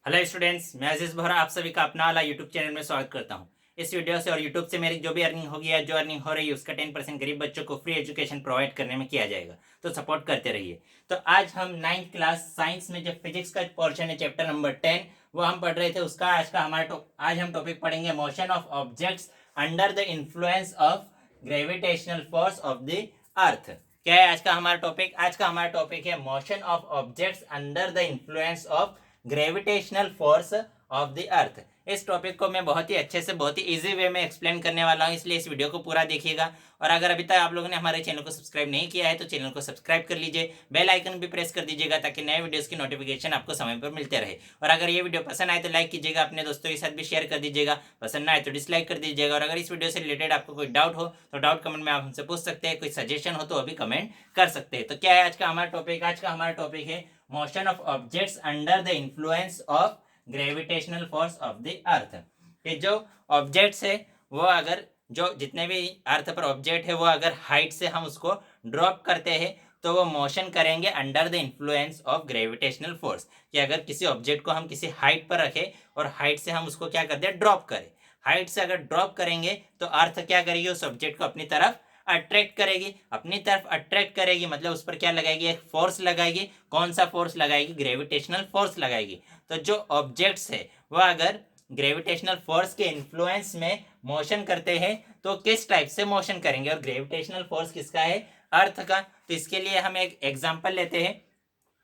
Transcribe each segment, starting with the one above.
Hello students, मैं अजीज बोहरा आप सभी का अपना वाला यूट्यूब चैनल में स्वागत करता हूं। इस वीडियो से और यूट्यूब से मेरी जो भी अर्निंग होगी या जो अर्निंग हो रही है उसका 10% गरीब बच्चों को फ्री एजुकेशन प्रोवाइड करने में किया जाएगा, तो सपोर्ट करते रहिए। तो आज हम 9th क्लास साइंस में जो फिजिक्स का पोर्शन है चैप्टर नंबर 10 वो हम पढ़ रहे थे। उसका आज हम टॉपिक पढ़ेंगे motion of objects under the influence of gravitational force of the अर्थ। क्या है आज का हमारा टॉपिक? आज का हमारा टॉपिक है motion of objects under the influence of gravitational force of the अर्थ। इस टॉपिक को मैं बहुत ही अच्छे से बहुत ही इजी वे में एक्सप्लेन करने वाला हूं, इसलिए इस वीडियो को पूरा देखिएगा। और अगर अभी तक आप लोगों ने हमारे चैनल को सब्सक्राइब नहीं किया है तो चैनल को सब्सक्राइब कर लीजिए, बेल आइकन भी प्रेस कर दीजिएगा ताकि नए वीडियोस की नोटिफिकेशन आपको समय पर मिलते रहे। और अगर ये वीडियो पसंद आए तो लाइक कीजिएगा, अपने दोस्तों के साथ भी शेयर कर दीजिएगा, पसंद ना आए तो डिसलाइक कर दीजिएगा। और अगर इस वीडियो से रिलेटेड आपको कोई डाउट हो तो डाउट कमेंट में आप हमसे पूछ सकते हैं, कोई सजेशन हो तो अभी कमेंट कर सकते हैं। तो क्या है आज का हमारा टॉपिक? आज का हमारा टॉपिक है motion of objects under the influence of gravitational force of the अर्थ। कि जो ऑब्जेक्ट्स है वो अगर जो जितने भी अर्थ पर ऑब्जेक्ट है वो अगर हाइट से हम उसको ड्रॉप करते हैं तो वो मोशन करेंगे under the influence of gravitational force. कि अगर किसी ऑब्जेक्ट को हम किसी हाइट पर रखें और हाइट से हम उसको क्या कर दें, ड्रॉप करें। हाइट से अगर ड्रॉप करेंगे तो अर्थ क्या करेगी, उस ऑब्जेक्ट को अपनी तरफ अट्रैक्ट करेगी। अपनी तरफ अट्रैक्ट करेगी मतलब उस पर क्या लगाएगी, एक फोर्स लगाएगी। कौन सा फोर्स लगाएगी? ग्रेविटेशनल फोर्स लगाएगी। तो जो ऑब्जेक्ट्स है वो अगर ग्रेविटेशनल फोर्स के इन्फ्लुएंस में मोशन करते हैं तो किस टाइप से मोशन करेंगे, और ग्रेविटेशनल फोर्स किसका है? अर्थ का। तो इसके लिए हम एक एग्जांपल लेते हैं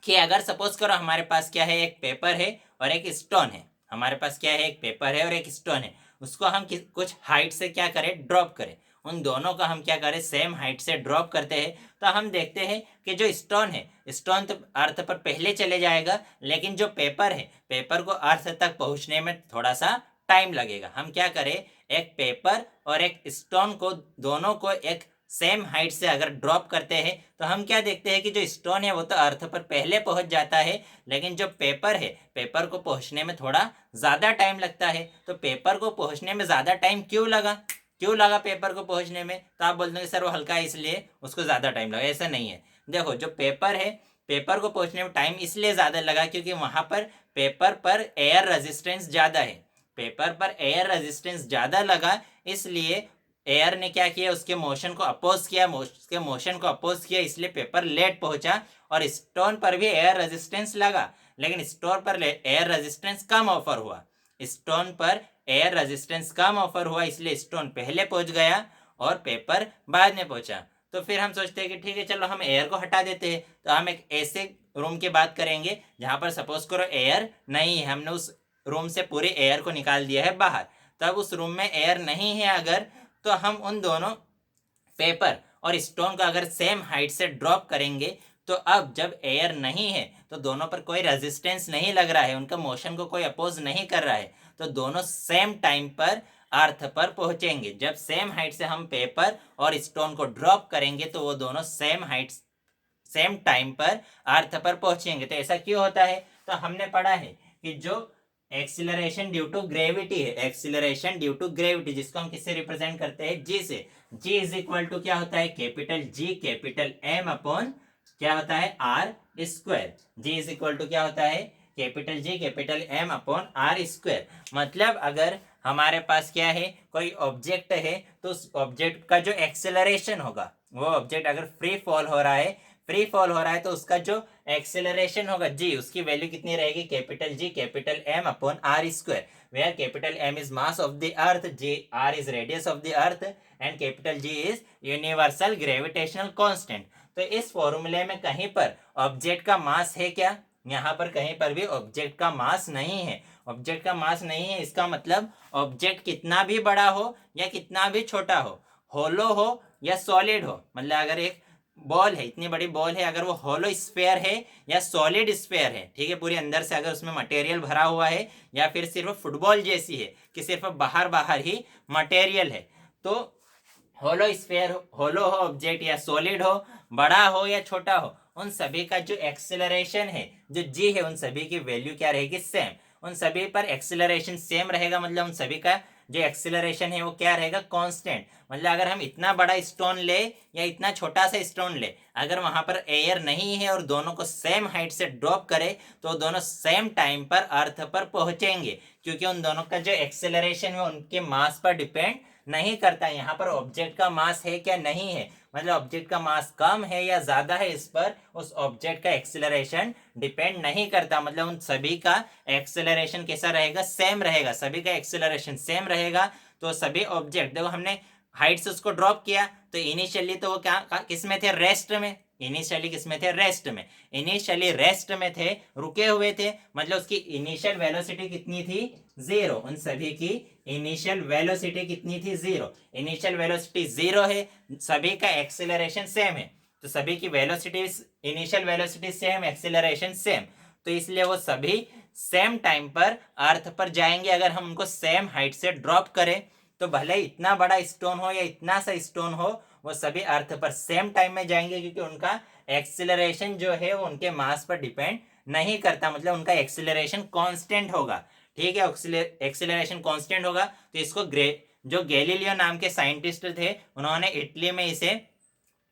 कि अगर सपोज करो हमारे पास क्या है, एक पेपर है और एक स्टोन है। हमारे पास क्या है, एक पेपर है और एक स्टोन है। उसको हम कुछ हाइट से क्या करें, ड्रॉप करें। उन दोनों का हम क्या करें, सेम हाइट से ड्रॉप करते हैं। तो हम देखते हैं कि जो स्टोन है, स्टोन तो अर्थ पर पहले चले जाएगा, लेकिन जो पेपर है, पेपर को अर्थ तक पहुंचने में थोड़ा सा टाइम लगेगा। हम क्या करें, एक पेपर और एक स्टोन को, दोनों को एक सेम हाइट से अगर ड्रॉप करते हैं तो हम क्या देखते हैं कि जो स्टोन है वो तो अर्थ पर पहले पहुंच जाता है, लेकिन जो पेपर है, पेपर को पहुंचने में थोड़ा ज़्यादा टाइम लगता है। तो पेपर को पहुंचने में ज़्यादा टाइम क्यों लगा पेपर को पहुंचने में? तो आप बोलते हैं सर वो हल्का है इसलिए उसको ज़्यादा टाइम लगा। ऐसा नहीं है। देखो, जो पेपर है, पेपर को पहुंचने में टाइम इसलिए ज़्यादा लगा क्योंकि वहां पर पेपर पर एयर रेजिस्टेंस ज़्यादा है। पेपर पर एयर रेजिस्टेंस ज़्यादा लगा, इसलिए एयर ने क्या किया, उसके मोशन को अपोज किया, उसके मोशन को अपोज किया, इसलिए पेपर लेट पहुंचा। और स्टोन पर भी एयर रेजिस्टेंस लगा, लेकिन स्टोन पर एयर रेजिस्टेंस कम ऑफर हुआ। स्टोन पर एयर रेजिस्टेंस कम ऑफर हुआ, इसलिए स्टोन पहले पहुंच गया और पेपर बाद में पहुंचा। तो फिर हम सोचते हैं कि ठीक है, चलो हम एयर को हटा देते हैं। तो हम एक ऐसे रूम की बात करेंगे जहां पर सपोज करो एयर नहीं है, हमने उस रूम से पूरे एयर को निकाल दिया है बाहर। तब उस रूम में एयर नहीं है अगर, तो हम उन दोनों पेपर और स्टोन को अगर सेम हाइट से ड्रॉप करेंगे तो अब जब एयर नहीं है तो दोनों पर कोई रेजिस्टेंस नहीं लग रहा है, उनका मोशन को कोई अपोज नहीं कर रहा है, तो दोनों सेम टाइम पर अर्थ पर पहुंचेंगे। जब सेम हाइट से हम पेपर और स्टोन को ड्रॉप करेंगे तो वो दोनों सेम हाइट सेम टाइम पर अर्थ पर पहुंचेंगे। तो ऐसा क्यों होता है? तो हमने पढ़ा है कि जो एक्सिलरेशन ड्यू टू ग्रेविटी है, एक्सिलरेशन ड्यू टू ग्रेविटी, जिसको हम किससे रिप्रेजेंट करते हैं, जी से। जी इज इक्वल टू क्या होता है, capital G capital M upon क्या होता है, R square. G is equal to क्या होता है, capital G capital M upon R square. मतलब अगर हमारे पास क्या है, कोई ऑब्जेक्ट है तो उस ऑब्जेक्ट का जो एक्सेलरेशन होगा, वो ऑब्जेक्ट अगर फ्री फॉल हो रहा है तो उसका जो एक्सेलरेशन होगा जी, उसकी वैल्यू कितनी रहेगी, capital G capital M upon R square, where capital M is mass of the earth, G R is radius of the earth and capital G is universal gravitational constant. तो इस फॉर्मूले में कहीं पर ऑब्जेक्ट का मास है क्या? यहाँ पर कहीं पर भी ऑब्जेक्ट का मास नहीं है। ऑब्जेक्ट का मास नहीं है, इसका मतलब ऑब्जेक्ट कितना भी बड़ा हो या कितना भी छोटा हो, होलो हो या सॉलिड हो, मतलब अगर एक बॉल है, इतनी बड़ी बॉल है, अगर वो होलो स्फेयर है या सॉलिड स्फेयर है, ठीक है, पूरी अंदर से अगर उसमें मटेरियल भरा हुआ है, या फिर सिर्फ फुटबॉल जैसी है कि सिर्फ बाहर बाहर ही मटेरियल है, तो होलो स्फेयर, होलो हो ऑब्जेक्ट या सॉलिड हो, बड़ा हो या छोटा हो, उन सभी का जो एक्सेलरेशन है, जो जी है, उन सभी की वैल्यू क्या रहेगी, सेम। उन सभी पर एक्सेलरेशन सेम रहेगा, मतलब उन सभी का जो एक्सेलरेशन है वो क्या रहेगा, कांस्टेंट। मतलब अगर हम इतना बड़ा स्टोन ले या इतना छोटा सा स्टोन ले, अगर वहां पर एयर नहीं है और दोनों को सेम हाइट से ड्रॉप करे तो दोनों सेम टाइम पर अर्थ पर पहुंचेंगे, क्योंकि उन दोनों का जो एक्सेलरेशन है उनके मास पर डिपेंड नहीं करता। यहाँ पर ऑब्जेक्ट का मास है क्या, नहीं है, मतलब ऑब्जेक्ट का मास कम है या ज्यादा है, इस पर उस ऑब्जेक्ट का एक्सेलरेशन डिपेंड नहीं करता। मतलब उन सभी का एक्सेलरेशन कैसा रहेगा, सेम रहेगा, सभी का एक्सेलरेशन सेम रहेगा। तो सभी ऑब्जेक्ट, देखो हमने हाइट से उसको ड्रॉप किया तो इनिशियली तो वो क्या किस में थे, रेस्ट में। इनिशियली किस में थे, रेस्ट में। इनिशियली रेस्ट में थे, रुके हुए थे, मतलब उसकी इनिशियल वेलोसिटी कितनी थी, 0। उन सभी की इनिशियल वेलोसिटी कितनी थी, 0। इनिशियल वेलोसिटी 0 है, सभी का एक्सेलरेशन सेम है, तो सभी की velocity, initial velocity same, acceleration same, तो इसलिए वो सभी सेम टाइम पर अर्थ पर जाएंगे। अगर हम उनको सेम हाइट से ड्रॉप करें तो भले इतना बड़ा स्टोन हो या इतना सा स्टोन हो, वो सभी अर्थ पर सेम टाइम में जाएंगे, क्योंकि उनका एक्सेलरेशन जो है वो उनके मास पर डिपेंड नहीं करता। मतलब उनका एक्सेलरेशन कांस्टेंट होगा, ठीक है, एक्सेलरेशन कांस्टेंट होगा। तो इसको जो गैलीलियो नाम के साइंटिस्ट थे, उन्होंने इटली में इसे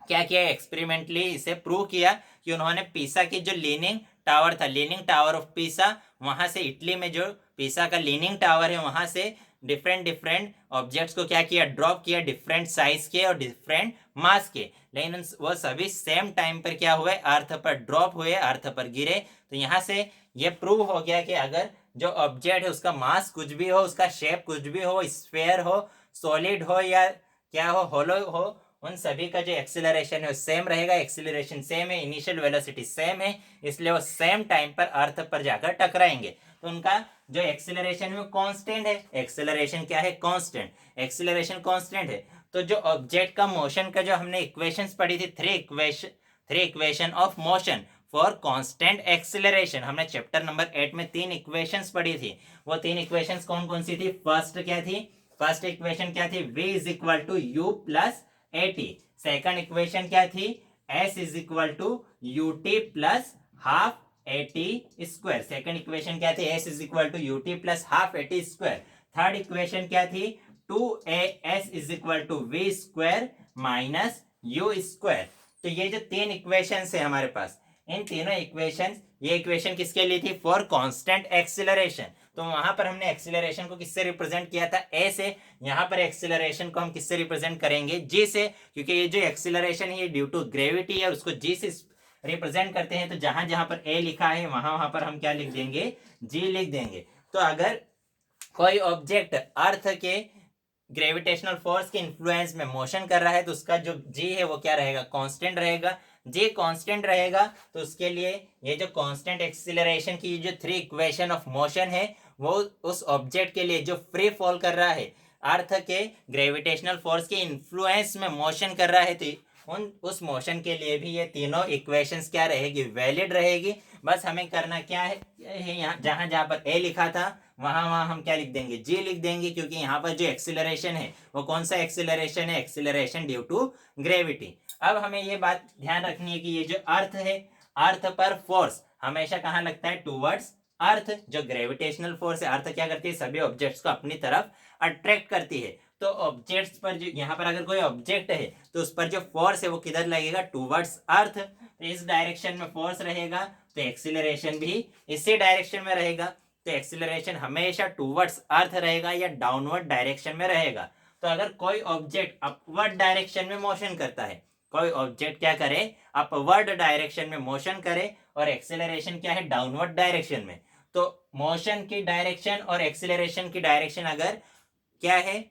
क्या किया, एक्सपेरिमेंटली इसे प्रूव किया कि उन्होंने पीसा की जो लीनिंग टावर था, लीनिंग टावर ऑफ पीसा, वहां से इटली में जो पीसा का लीनिंग टावर है वहां से डिफरेंट डिफरेंट ऑब्जेक्ट्स को क्या किया, ड्रॉप किया, डिफरेंट साइज के और डिफरेंट मास के, लेकिन वो सभी सेम टाइम पर क्या हुए, अर्थ पर ड्रॉप हुए, अर्थ पर गिरे। तो यहाँ से ये प्रूव हो गया कि अगर जो ऑब्जेक्ट है उसका मास कुछ भी हो, उसका शेप कुछ भी हो, स्फेयर हो, सॉलिड हो या क्या हो, होलो हो, उन सभी का जो एक्सेलरेशन है सेम रहेगा। एक्सेलरेशन सेम है, इनिशियल वेलोसिटी सेम है, इसलिए वो सेम टाइम पर अर्थ पर जाकर टकराएंगे। तो उनका जो एक्सेलरेशन है कांस्टेंट है। एक्सेलरेशन क्या है, कांस्टेंट। एक्सेलरेशन कांस्टेंट है। तो जो ऑब्जेक्ट का मोशन का जो हमने इक्वेशंस पढ़ी थी, three equation of motion for constant acceleration, हमने चैप्टर नंबर 8 में 3 इक्वेशंस पढ़ी थी। वो 3 इक्वेशंस कौन कौन सी थी, फर्स्ट क्या थी, फर्स्ट इक्वेशन क्या थी, v is equal to U plus A T. Second equation क्या थी, s is equal to U T plus half A T square. Second equation क्या थी, s is equal to U T plus half A T square. Third equation क्या थी, 2as is equal to V square minus U square. तो ये जो 3 equation है हमारे पास, इन तीनों इक्वेशन, ये इक्वेशन किसके लिए थी, फॉर कांस्टेंट एक्सेलरेशन। तो वहां पर हमने एक्सेलरेशन को किससे रिप्रेजेंट किया था, ए से। यहाँ पर एक्सेलरेशन को हम किससे रिप्रेजेंट करेंगे, जी से, क्योंकि ये जो एक्सेलरेशन है ये ड्यू टू ग्रेविटी है, उसको जी से रिप्रेजेंट करते हैं। तो जहां जहां पर ए लिखा है वहां वहां पर हम क्या लिख देंगे, जी लिख देंगे। तो अगर कोई ऑब्जेक्ट अर्थ के ग्रेविटेशनल फोर्स के इन्फ्लुएंस में मोशन कर रहा है तो उसका जो जी है वो क्या रहेगा, कांस्टेंट रहेगा। जी कांस्टेंट रहेगा तो उसके लिए ये जो कांस्टेंट एक्सीलरेशन की जो 3 इक्वेशन ऑफ मोशन है वो उस ऑब्जेक्ट के लिए जो फ्री फॉल कर रहा है, अर्थ के ग्रेविटेशनल फोर्स के इन्फ्लुएंस में मोशन कर रहा है, तो उस मोशन के लिए भी ये तीनों इक्वेशंस क्या रहेगी, वैलिड रहेगी। बस हमें करना क्या है, यहाँ जहां जहां पर ए लिखा था वहां वहां हम क्या लिख देंगे, जी लिख देंगे, क्योंकि यहाँ पर जो एक्सीलरेशन है वो कौन सा एक्सीलरेशन है, एक्सीलरेशन ड्यू टू ग्रेविटी। अब हमें ये बात ध्यान रखनी है कि ये जो अर्थ है, अर्थ पर फोर्स हमेशा कहाँ लगता है, टूवर्ड्स अर्थ। जो ग्रेविटेशनल फोर्स है, अर्थ क्या करती है, सभी ऑब्जेक्ट्स को अपनी तरफ अट्रैक्ट करती है। तो ऑब्जेक्ट्स पर जो यहाँ पर अगर कोई ऑब्जेक्ट है तो उस पर जो फोर्स है वो किधर लगेगा, टूवर्ड्स अर्थ। तो इस डायरेक्शन में फोर्स रहेगा तो एक्सीलरेशन भी इसी डायरेक्शन में रहेगा। तो एक्सीलरेशन हमेशा टूवर्ड्स अर्थ रहेगा या डाउनवर्ड डायरेक्शन में रहेगा। तो अगर कोई ऑब्जेक्ट अपवर्ड डायरेक्शन में मोशन करता है, कोई ऑब्जेक्ट क्या करे, अपवर्ड डायरेक्शन में मोशन करे, और एक्सेलरेशन क्या है, डाउनवर्ड डायरेक्शन में। तो मोशन की डायरेक्शन और एक्सेलरेशन की डायरेक्शन अगर क्या है,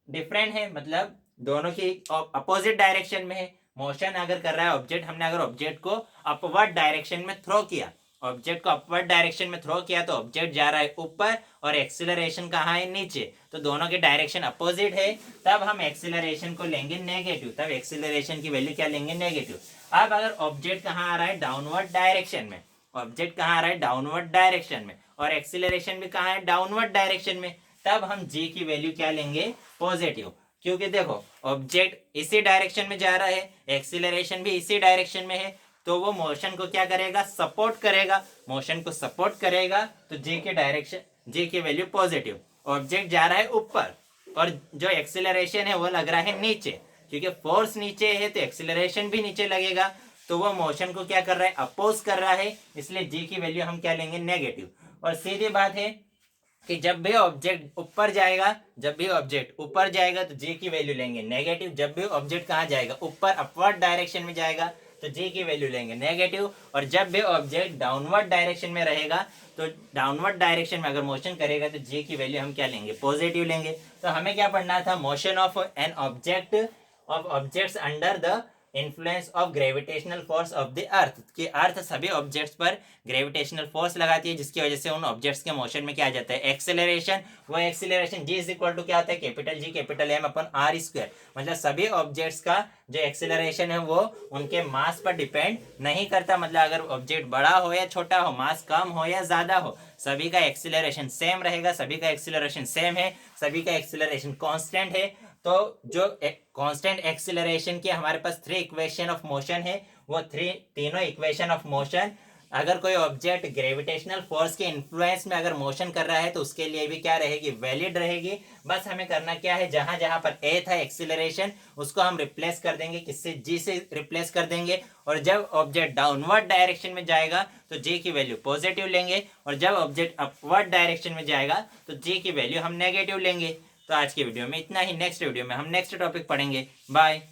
डिफरेंट है, मतलब दोनों की अपोजिट डायरेक्शन में है। मोशन अगर कर रहा है ऑब्जेक्ट, हमने अगर ऑब्जेक्ट को अपवर्ड डायरेक्शन में थ्रो किया, ऑब्जेक्ट को अपवर्ड डायरेक्शन में थ्रो किया तो ऑब्जेक्ट जा रहा है ऊपर और एक्सीलरेशन कहाँ है, नीचे। तो दोनों की डायरेक्शन अपोजिट है, तब हम एक्सीलरेशन को लेंगे नेगेटिव, तब एक्सीलरेशन की वैल्यू क्या लेंगे, नेगेटिव। अब अगर ऑब्जेक्ट कहाँ आ रहा है, डाउनवर्ड डायरेक्शन में, ऑब्जेक्ट कहाँ आ रहा है, डाउनवर्ड डायरेक्शन में, और एक्सीलरेशन भी कहाँ है, डाउनवर्ड डायरेक्शन में, तब हम जी की वैल्यू क्या लेंगे, पॉजिटिव। क्योंकि देखो ऑब्जेक्ट इसी डायरेक्शन में जा रहा है, एक्सीलरेशन भी इसी डायरेक्शन में है, तो वो मोशन को क्या करेगा, सपोर्ट करेगा, मोशन को सपोर्ट करेगा। तो जी के डायरेक्शन, जी की वैल्यू पॉजिटिव। ऑब्जेक्ट जा रहा है ऊपर, और जो एक्सेलरेशन है वो लग रहा है नीचे, क्योंकि फोर्स नीचे है तो एक्सेलरेशन भी नीचे लगेगा, तो वो मोशन को क्या कर रहा है, अपोज कर रहा है, इसलिए जी की वैल्यू हम क्या लेंगे, नेगेटिव। और सीधी बात है कि जब भी ऑब्जेक्ट ऊपर जाएगा, जब भी ऑब्जेक्ट ऊपर जाएगा तो जी की वैल्यू लेंगे नेगेटिव, जब भी ऑब्जेक्ट कहाँ जाएगा, ऊपर अपवर्ड डायरेक्शन में जाएगा तो जी की वैल्यू लेंगे नेगेटिव, और जब भी ऑब्जेक्ट डाउनवर्ड डायरेक्शन में रहेगा तो डाउनवर्ड डायरेक्शन में अगर मोशन करेगा तो जी की वैल्यू हम क्या लेंगे, पॉजिटिव लेंगे। तो हमें क्या पढ़ना था, motion of an object of objects under the influence of gravitational force of the अर्थ, कि अर्थ सभी ऑब्जेक्ट्स पर ग्रेविटेशनल फोर्स लगाती है, जिसकी वजह से उन ऑब्जेक्ट्स के मोशन में क्या आ जाता है, एक्सेलरेशन। वो acceleration G is equal to क्या होता है, capital G capital M upon R square, मतलब सभी ऑब्जेक्ट्स का जो एक्सेलरेशन है वो उनके मास पर डिपेंड नहीं करता, मतलब अगर ऑब्जेक्ट बड़ा हो या छोटा हो, मास कम हो या ज्यादा हो, सभी का एक्सेलरेशन सेम रहेगा, सभी का एक्सेलरेशन सेम है, सभी का एक्सेलरेशन कांस्टेंट है। तो जो कांस्टेंट एक्सेलरेशन के हमारे पास 3 इक्वेशन ऑफ मोशन है, वो तीनों इक्वेशन ऑफ मोशन, अगर कोई ऑब्जेक्ट ग्रेविटेशनल फोर्स के इन्फ्लुएंस में अगर मोशन कर रहा है तो उसके लिए भी क्या रहेगी, वैलिड रहेगी। बस हमें करना क्या है, जहां जहां पर ए था एक्सेलरेशन, उसको हम रिप्लेस कर देंगे, किससे, जी से रिप्लेस कर देंगे, और जब ऑब्जेक्ट डाउनवर्ड डायरेक्शन में जाएगा तो जी की वैल्यू पॉजिटिव लेंगे, और जब ऑब्जेक्ट अपवर्ड डायरेक्शन में जाएगा तो जी की वैल्यू हम नेगेटिव लेंगे। तो आज की वीडियो में इतना ही, नेक्स्ट वीडियो में हम नेक्स्ट टॉपिक पढ़ेंगे। बाय।